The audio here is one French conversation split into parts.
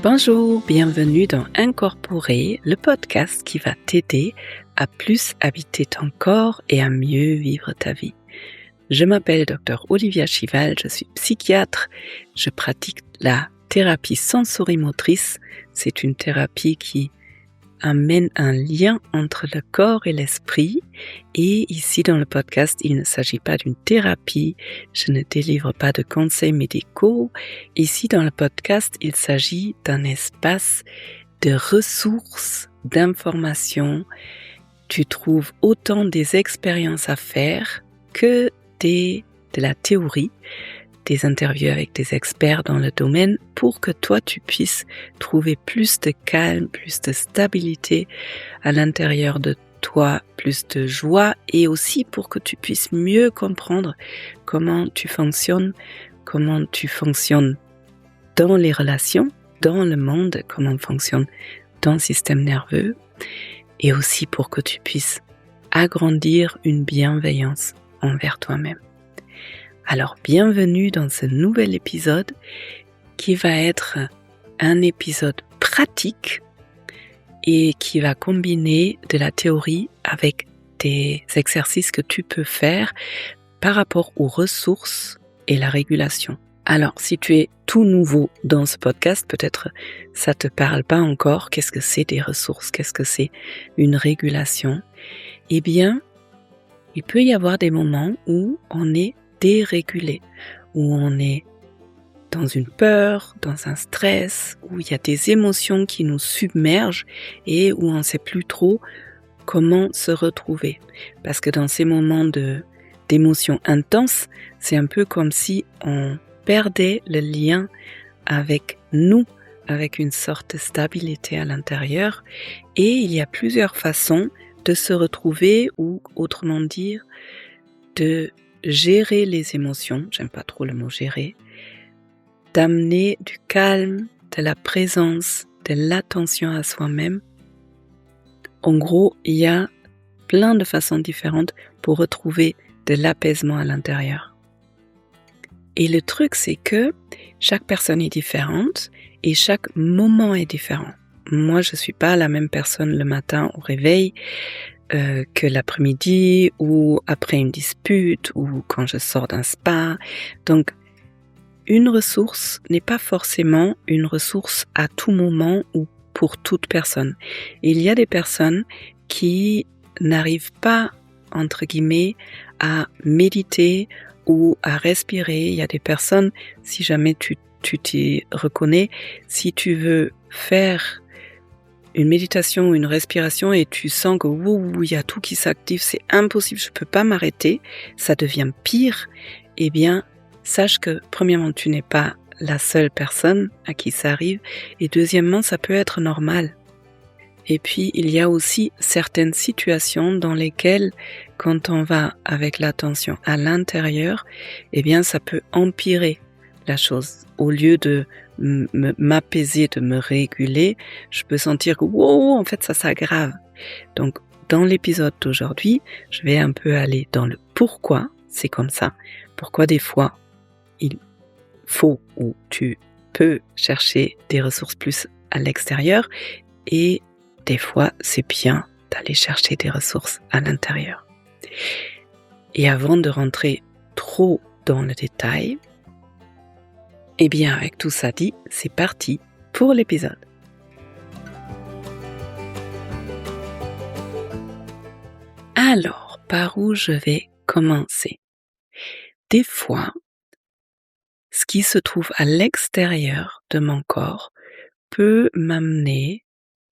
Bonjour, bienvenue dans Incorporer, le podcast qui va t'aider à plus habiter ton corps et à mieux vivre ta vie. Je m'appelle Dr Olivia Chival, je suis psychiatre, je pratique la thérapie sensorimotrice. C'est une thérapie qui amène un lien entre le corps et l'esprit. Et ici dans le podcast, il ne s'agit pas d'une thérapie, je ne délivre pas de conseils médicaux. Ici dans le podcast, il s'agit d'un espace de ressources, d'informations. Tu trouves autant des expériences à faire que de la théorie, des interviews avec des experts dans le domaine pour que toi tu puisses trouver plus de calme, plus de stabilité à l'intérieur de toi, plus de joie et aussi pour que tu puisses mieux comprendre comment tu fonctionnes dans les relations, dans le monde, comment fonctionne ton système nerveux et aussi pour que tu puisses agrandir une bienveillance envers toi-même. Alors, bienvenue dans ce nouvel épisode qui va être un épisode pratique et qui va combiner de la théorie avec des exercices que tu peux faire par rapport aux ressources et la régulation. Alors, si tu es tout nouveau dans ce podcast, peut-être ça te parle pas encore. Qu'est-ce que c'est des ressources? Qu'est-ce que c'est une régulation? Eh bien, il peut y avoir des moments où on est dérégulé, où on est dans une peur, dans un stress, où il y a des émotions qui nous submergent et où on ne sait plus trop comment se retrouver. Parce que dans ces moments d'émotions intenses, c'est un peu comme si on perdait le lien avec nous, avec une sorte de stabilité à l'intérieur. Et il y a plusieurs façons de se retrouver ou, autrement dire, de gérer les émotions, j'aime pas trop le mot gérer, d'amener du calme, de la présence, de l'attention à soi-même. En gros, il y a plein de façons différentes pour retrouver de l'apaisement à l'intérieur. Et le truc, c'est que chaque personne est différente et chaque moment est différent. Moi, je suis pas la même personne le matin au réveil que l'après-midi ou après une dispute ou quand je sors d'un spa. Donc, une ressource n'est pas forcément une ressource à tout moment ou pour toute personne. Il y a des personnes qui n'arrivent pas, entre guillemets, à méditer ou à respirer. Il y a des personnes, si jamais tu t'y reconnais, si tu veux faire une méditation ou une respiration et tu sens que il y a tout qui s'active, c'est impossible, je peux pas m'arrêter, ça devient pire, eh bien, sache que premièrement, tu n'es pas la seule personne à qui ça arrive et deuxièmement, ça peut être normal. Et puis, il y a aussi certaines situations dans lesquelles, quand on va avec l'attention à l'intérieur, eh bien, ça peut empirer la chose. Au lieu de m'apaiser, de me réguler, je peux sentir que en fait ça s'aggrave. Donc dans l'épisode d'aujourd'hui, je vais un peu aller dans le pourquoi c'est comme ça, pourquoi des fois il faut ou tu peux chercher des ressources plus à l'extérieur et des fois c'est bien d'aller chercher des ressources à l'intérieur. Et avant de rentrer trop dans le détail, eh bien, avec tout ça dit, c'est parti pour l'épisode. Alors, par où je vais commencer? Des fois, ce qui se trouve à l'extérieur de mon corps peut m'amener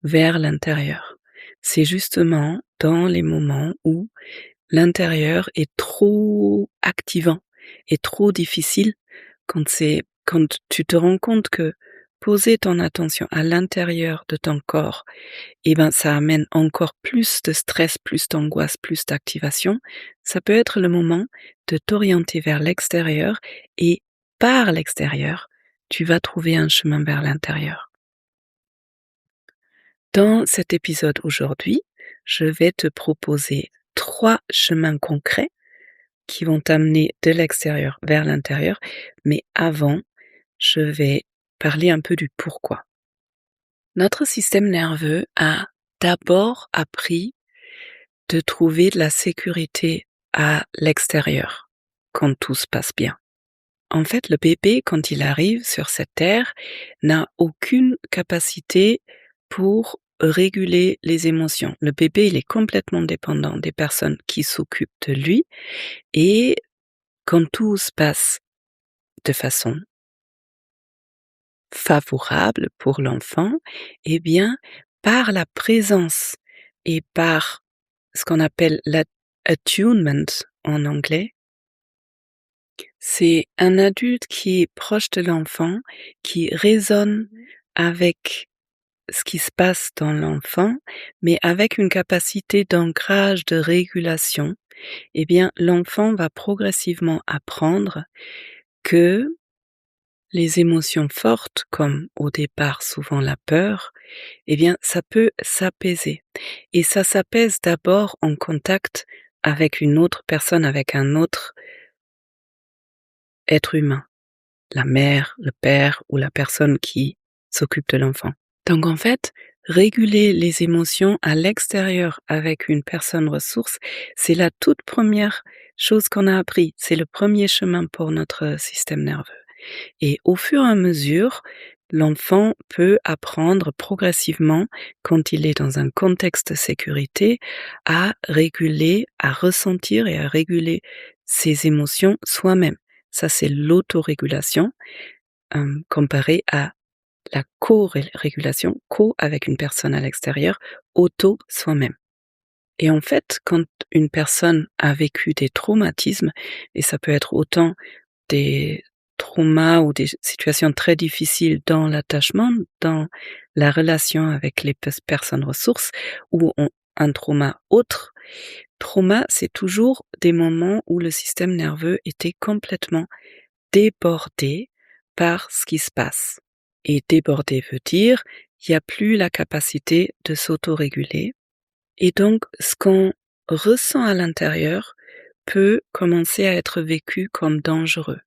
vers l'intérieur. C'est justement dans les moments où l'intérieur est trop activant et trop difficile quand tu te rends compte que poser ton attention à l'intérieur de ton corps, eh ben, ça amène encore plus de stress, plus d'angoisse, plus d'activation. Ça peut être le moment de t'orienter vers l'extérieur et par l'extérieur, tu vas trouver un chemin vers l'intérieur. Dans cet épisode aujourd'hui, je vais te proposer 3 chemins concrets qui vont t'amener de l'extérieur vers l'intérieur, mais avant, je vais parler un peu du pourquoi. Notre système nerveux a d'abord appris de trouver de la sécurité à l'extérieur, quand tout se passe bien. En fait, le bébé, quand il arrive sur cette terre, n'a aucune capacité pour réguler les émotions. Le bébé, il est complètement dépendant des personnes qui s'occupent de lui et quand tout se passe de façon favorable pour l'enfant, eh bien, par la présence et par ce qu'on appelle l'attunement en anglais, c'est un adulte qui est proche de l'enfant, qui résonne avec ce qui se passe dans l'enfant, mais avec une capacité d'ancrage, de régulation. Eh bien, l'enfant va progressivement apprendre que les émotions fortes, comme au départ souvent la peur, eh bien, ça peut s'apaiser. Et ça s'apaise d'abord en contact avec une autre personne, avec un autre être humain, la mère, le père ou la personne qui s'occupe de l'enfant. Donc en fait, réguler les émotions à l'extérieur avec une personne ressource, c'est la toute première chose qu'on a appris. C'est le premier chemin pour notre système nerveux. Et au fur et à mesure, l'enfant peut apprendre progressivement, quand il est dans un contexte de sécurité, à réguler, à ressentir et à réguler ses émotions soi-même. Ça, c'est l'autorégulation, comparé à la co-régulation, co avec une personne à l'extérieur, auto soi-même. Et en fait, quand une personne a vécu des traumatismes, et ça peut être autant des traumas ou des situations très difficiles dans l'attachement, dans la relation avec les personnes ressources, ou un trauma autre. Trauma, c'est toujours des moments où le système nerveux était complètement débordé par ce qui se passe. Et débordé veut dire, il n'y a plus la capacité de s'autoréguler. Et donc, ce qu'on ressent à l'intérieur peut commencer à être vécu comme dangereux.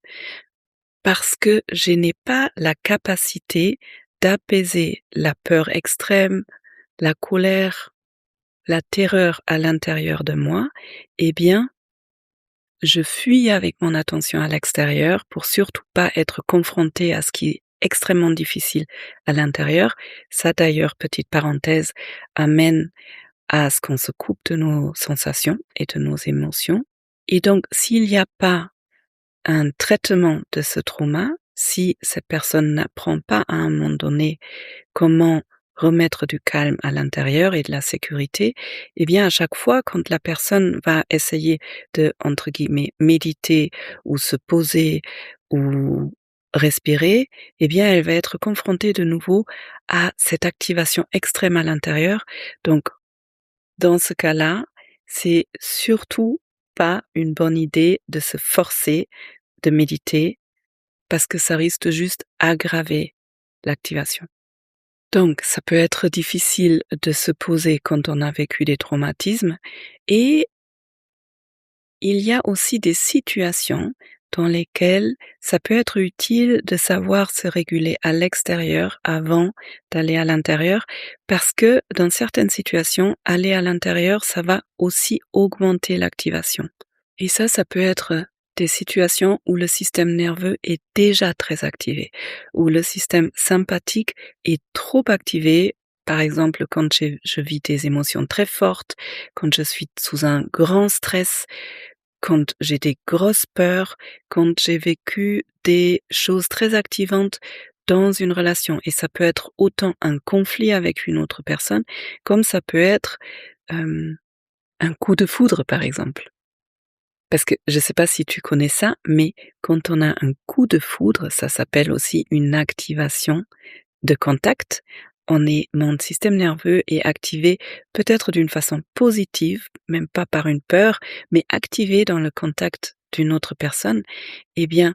Parce que je n'ai pas la capacité d'apaiser la peur extrême, la colère, la terreur à l'intérieur de moi, eh bien, je fuis avec mon attention à l'extérieur pour surtout pas être confrontée à ce qui est extrêmement difficile à l'intérieur. Ça d'ailleurs, petite parenthèse, amène à ce qu'on se coupe de nos sensations et de nos émotions. Et donc, s'il n'y a pas un traitement de ce trauma, si cette personne n'apprend pas à un moment donné comment remettre du calme à l'intérieur et de la sécurité, eh bien à chaque fois quand la personne va essayer de, entre guillemets, méditer ou se poser ou respirer, eh bien elle va être confrontée de nouveau à cette activation extrême à l'intérieur. Donc dans ce cas-là, c'est surtout pas une bonne idée de se forcer de méditer parce que ça risque de juste aggraver l'activation. Donc, ça peut être difficile de se poser quand on a vécu des traumatismes et il y a aussi des situations dans lesquelles ça peut être utile de savoir se réguler à l'extérieur avant d'aller à l'intérieur parce que dans certaines situations, aller à l'intérieur, ça va aussi augmenter l'activation. Et ça peut être des situations où le système nerveux est déjà très activé, où le système sympathique est trop activé. Par exemple, quand je vis des émotions très fortes, quand je suis sous un grand stress, quand j'ai des grosses peurs, quand j'ai vécu des choses très activantes dans une relation. Et ça peut être autant un conflit avec une autre personne, comme ça peut être un coup de foudre, par exemple. Parce que je ne sais pas si tu connais ça, mais quand on a un coup de foudre, ça s'appelle aussi une activation de contact. Mon système nerveux est activé peut-être d'une façon positive, même pas par une peur, mais activé dans le contact d'une autre personne. Eh bien,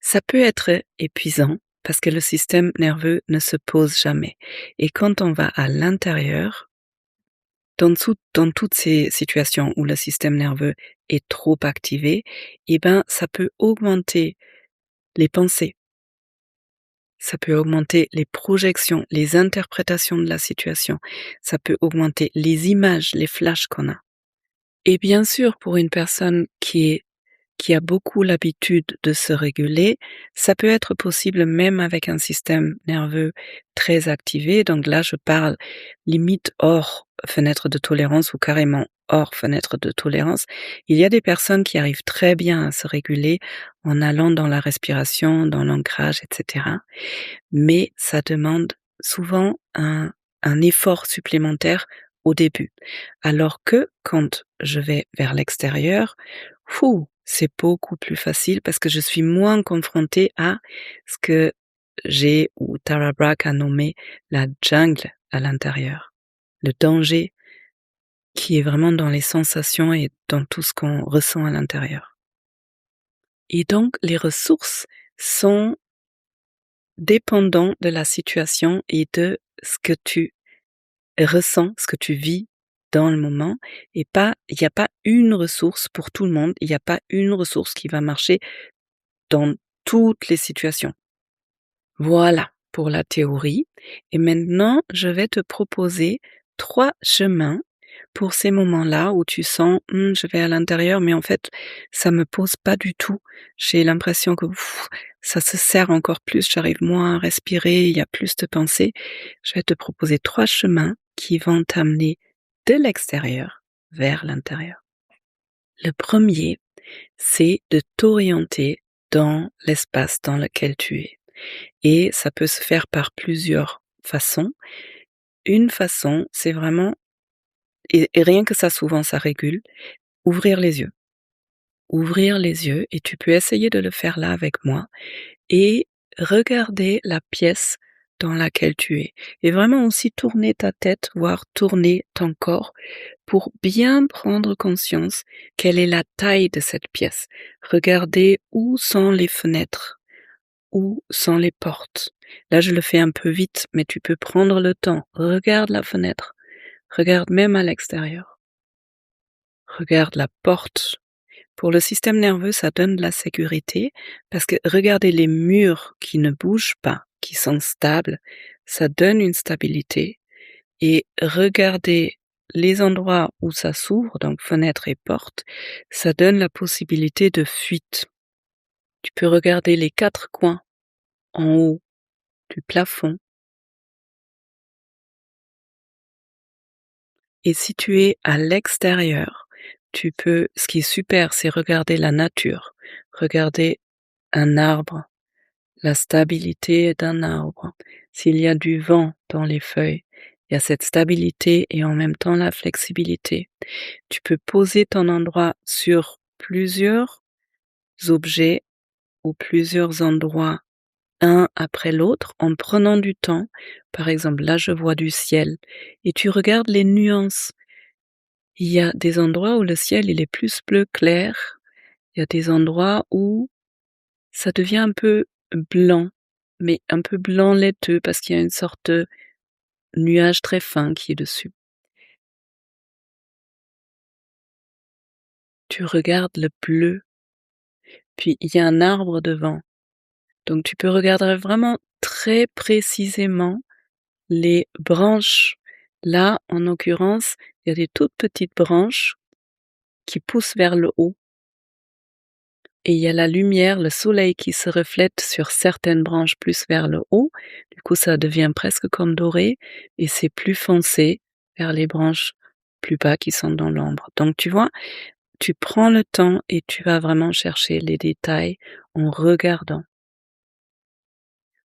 ça peut être épuisant parce que le système nerveux ne se pose jamais. Et quand on va à l'intérieur, dans toutes ces situations où le système nerveux est trop activé, eh ben, ça peut augmenter les pensées, Ça peut augmenter les projections, les interprétations de la situation. Ça peut augmenter les images, les flashs qu'on a. Et bien sûr, pour une personne qui a beaucoup l'habitude de se réguler, ça peut être possible même avec un système nerveux très activé. Donc là, je parle limite hors fenêtre de tolérance ou carrément hors fenêtre de tolérance. Il y a des personnes qui arrivent très bien à se réguler en allant dans la respiration, dans l'ancrage, etc. Mais ça demande souvent un effort supplémentaire au début. Alors que quand je vais vers l'extérieur, c'est beaucoup plus facile parce que je suis moins confrontée à ce que j'ai ou Tara Brach a nommé la jungle à l'intérieur. Le danger qui est vraiment dans les sensations et dans tout ce qu'on ressent à l'intérieur. Et donc, les ressources sont dépendant de la situation et de ce que tu ressens, ce que tu vis dans le moment et il n'y a pas une ressource pour tout le monde, il n'y a pas une ressource qui va marcher dans toutes les situations. Voilà pour la théorie et maintenant je vais te proposer 3 chemins pour ces moments-là où tu sens: Je vais à l'intérieur mais en fait ça me pose pas du tout. J'ai l'impression que ça se serre encore plus, j'arrive moins à respirer, il y a plus de pensées». Je vais te proposer 3 chemins qui vont t'amener de l'extérieur vers l'intérieur. Le premier, c'est de t'orienter dans l'espace dans lequel tu es et ça peut se faire par plusieurs façons. Une façon, c'est vraiment et rien que ça souvent ça régule, ouvrir les yeux. Ouvrir les yeux et tu peux essayer de le faire là avec moi et regarder la pièce dans laquelle tu es et vraiment aussi tourner ta tête, voire tourner ton corps pour bien prendre conscience quelle est la taille de cette pièce. Regardez où sont les fenêtres, où sont les portes. Là, je le fais un peu vite, mais tu peux prendre le temps. Regarde la fenêtre, regarde même à l'extérieur. Regarde la porte. Pour le système nerveux, ça donne de la sécurité parce que regarder les murs qui ne bougent pas, qui sont stables, ça donne une stabilité et regarder les endroits où ça s'ouvre, donc fenêtres et portes, ça donne la possibilité de fuite. Tu peux regarder les 4 coins en haut du plafond et si tu es à l'extérieur, ce qui est super, c'est regarder la nature, regarder un arbre, la stabilité d'un arbre. S'il y a du vent dans les feuilles, il y a cette stabilité et en même temps la flexibilité. Tu peux poser ton endroit sur plusieurs objets ou plusieurs endroits, un après l'autre, en prenant du temps. Par exemple, là, je vois du ciel et tu regardes les nuances. Il y a des endroits où le ciel, il est plus bleu clair. Il y a des endroits où ça devient un peu blanc, mais un peu blanc laiteux parce qu'il y a une sorte de nuage très fin qui est dessus. Tu regardes le bleu, puis il y a un arbre devant. Donc tu peux regarder vraiment très précisément les branches. Là, en l'occurrence, il y a des toutes petites branches qui poussent vers le haut. Et il y a la lumière, le soleil qui se reflète sur certaines branches plus vers le haut. Du coup, ça devient presque comme doré et c'est plus foncé vers les branches plus bas qui sont dans l'ombre. Donc tu vois, tu prends le temps et tu vas vraiment chercher les détails en regardant.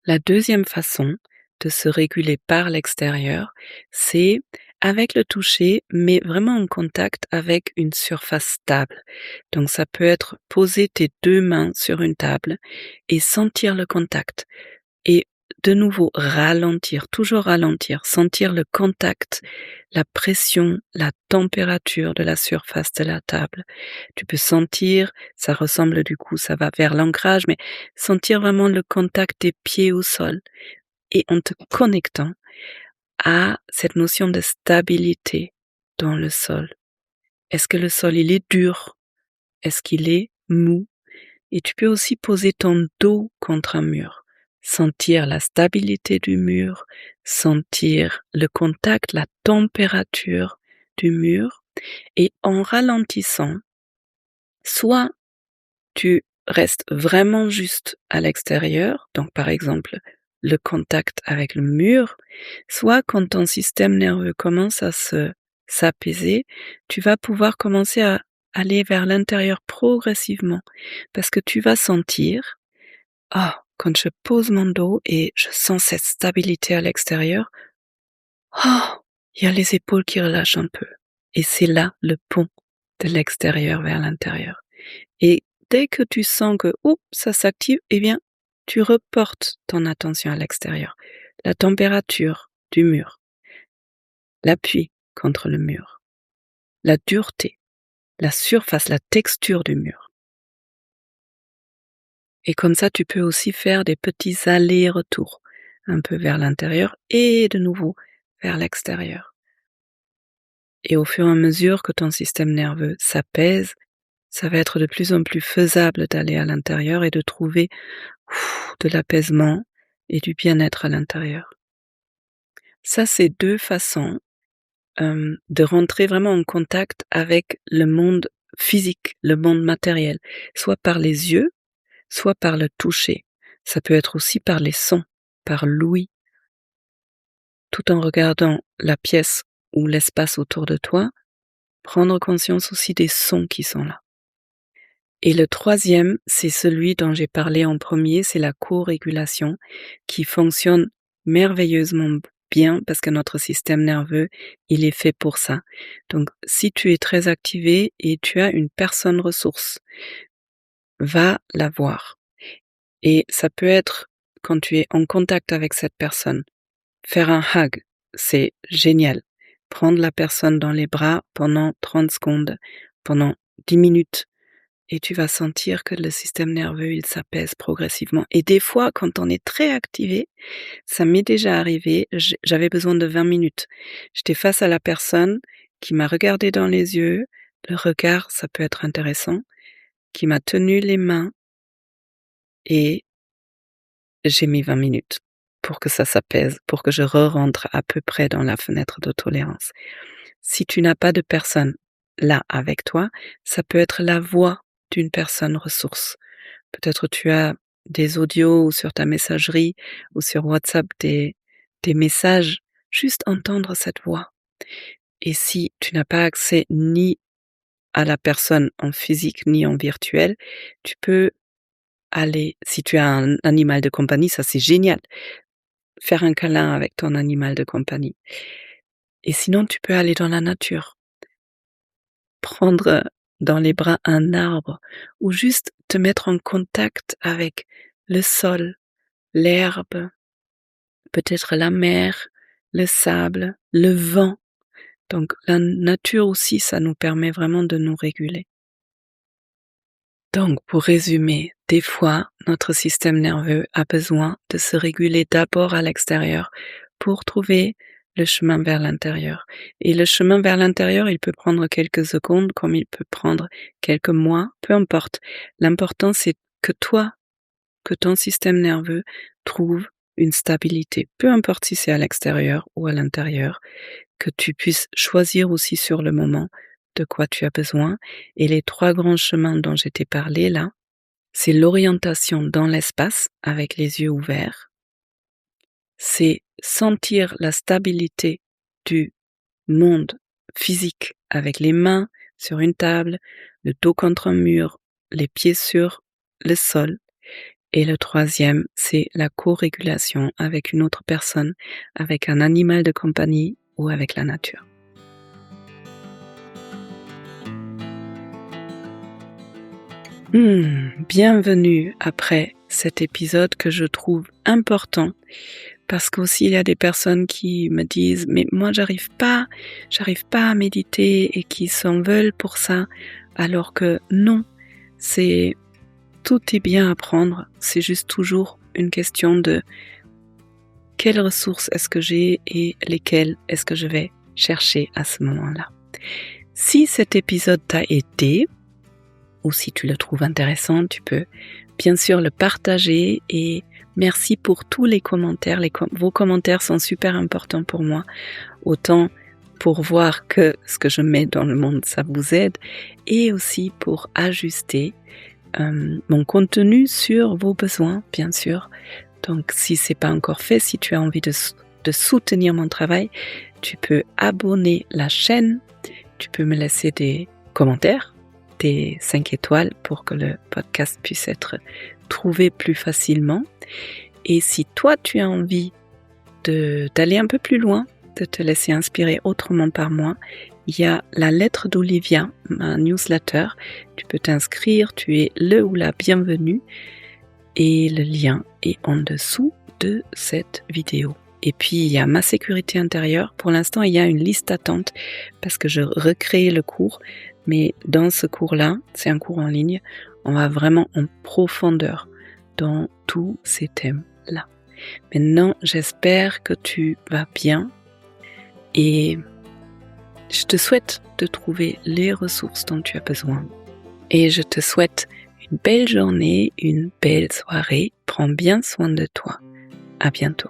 La deuxième façon de se réguler par l'extérieur, c'est avec le toucher, mais vraiment en contact avec une surface stable. Donc ça peut être poser tes 2 mains sur une table et sentir le contact. Et de nouveau, ralentir, toujours ralentir, sentir le contact, la pression, la température de la surface de la table. Tu peux sentir, ça ressemble du coup, ça va vers l'ancrage, mais sentir vraiment le contact des pieds au sol et en te connectant à cette notion de stabilité dans le sol. Est-ce que le sol, il est dur? Est-ce qu'il est mou? Et tu peux aussi poser ton dos contre un mur. sentir la stabilité du mur, sentir le contact, la température du mur, et en ralentissant, soit tu restes vraiment juste à l'extérieur, donc par exemple le contact avec le mur, soit quand ton système nerveux commence à s'apaiser, tu vas pouvoir commencer à aller vers l'intérieur progressivement, parce que tu vas sentir, quand je pose mon dos et je sens cette stabilité à l'extérieur, il y a les épaules qui relâchent un peu. Et c'est là le pont de l'extérieur vers l'intérieur. Et dès que tu sens que ça s'active, eh bien, tu reportes ton attention à l'extérieur. La température du mur, l'appui contre le mur, la dureté, la surface, la texture du mur. Et comme ça, tu peux aussi faire des petits allers-retours, un peu vers l'intérieur et de nouveau vers l'extérieur. Et au fur et à mesure que ton système nerveux s'apaise, ça va être de plus en plus faisable d'aller à l'intérieur et de trouver de l'apaisement et du bien-être à l'intérieur. Ça, c'est 2 façons de rentrer vraiment en contact avec le monde physique, le monde matériel, soit par les yeux, soit par le toucher. Ça peut être aussi par les sons, par l'ouïe. Tout en regardant la pièce ou l'espace autour de toi, prendre conscience aussi des sons qui sont là. Et le troisième, c'est celui dont j'ai parlé en premier, c'est la co-régulation qui fonctionne merveilleusement bien parce que notre système nerveux, il est fait pour ça. Donc, si tu es très activé et tu as une personne ressource, va la voir. Et ça peut être quand tu es en contact avec cette personne. Faire un hug, c'est génial. Prendre la personne dans les bras pendant 30 secondes, pendant 10 minutes. Et tu vas sentir que le système nerveux, il s'apaise progressivement. Et des fois, quand on est très activé, ça m'est déjà arrivé, j'avais besoin de 20 minutes. J'étais face à la personne qui m'a regardé dans les yeux, le regard, ça peut être intéressant, qui m'a tenu les mains et j'ai mis 20 minutes pour que ça s'apaise, pour que je re-rentre à peu près dans la fenêtre de tolérance. Si tu n'as pas de personne là avec toi, ça peut être la voix d'une personne ressource. Peut-être tu as des audios ou sur ta messagerie ou sur WhatsApp des messages, juste entendre cette voix. Et si tu n'as pas accès ni à la personne en physique ni en virtuel, tu peux aller, si tu as un animal de compagnie, ça c'est génial, faire un câlin avec ton animal de compagnie. Et sinon, tu peux aller dans la nature, prendre dans les bras un arbre ou juste te mettre en contact avec le sol, l'herbe, peut-être la mer, le sable, le vent. Donc la nature aussi, ça nous permet vraiment de nous réguler. Donc pour résumer, des fois, notre système nerveux a besoin de se réguler d'abord à l'extérieur pour trouver le chemin vers l'intérieur. Et le chemin vers l'intérieur, il peut prendre quelques secondes comme il peut prendre quelques mois, peu importe. L'important, c'est que toi, que ton système nerveux trouve une stabilité, peu importe si c'est à l'extérieur ou à l'intérieur, que tu puisses choisir aussi sur le moment de quoi tu as besoin. Et les 3 grands chemins dont je t'ai parlé là, c'est l'orientation dans l'espace avec les yeux ouverts, c'est sentir la stabilité du monde physique avec les mains sur une table, le dos contre un mur, les pieds sur le sol. Et le troisième, c'est la co-régulation avec une autre personne, avec un animal de compagnie ou avec la nature. Bienvenue après cet épisode que je trouve important parce qu'aussi il y a des personnes qui me disent mais moi j'arrive pas à méditer et qui s'en veulent pour ça alors que non, tout est bien à prendre, c'est juste toujours une question de quelles ressources est-ce que j'ai et lesquelles est-ce que je vais chercher à ce moment-là. Si cet épisode t'a aidé, ou si tu le trouves intéressant, tu peux bien sûr le partager et Merci pour tous les commentaires. Vos commentaires sont super importants pour moi, autant pour voir que ce que je mets dans le monde, ça vous aide, et aussi pour ajuster mon contenu sur vos besoins, bien sûr. Donc, si c'est pas encore fait, si tu as envie de soutenir mon travail, tu peux abonner la chaîne, tu peux me laisser des commentaires, des 5 étoiles pour que le podcast puisse être trouvé plus facilement. Et si toi, tu as envie d'aller un peu plus loin, de te laisser inspirer autrement par moi, il y a la lettre d'Olivia, ma newsletter. Tu peux t'inscrire, tu es le ou la bienvenue et le lien est en dessous de cette vidéo. Et puis il y a ma sécurité intérieure. Pour l'instant, il y a une liste d'attente parce que je recrée le cours, mais dans ce cours-là, c'est un cours en ligne, on va vraiment en profondeur dans tous ces thèmes-là. Maintenant, j'espère que tu vas bien et je te souhaite de trouver les ressources dont tu as besoin. Et je te souhaite une belle journée, une belle soirée. Prends bien soin de toi. À bientôt.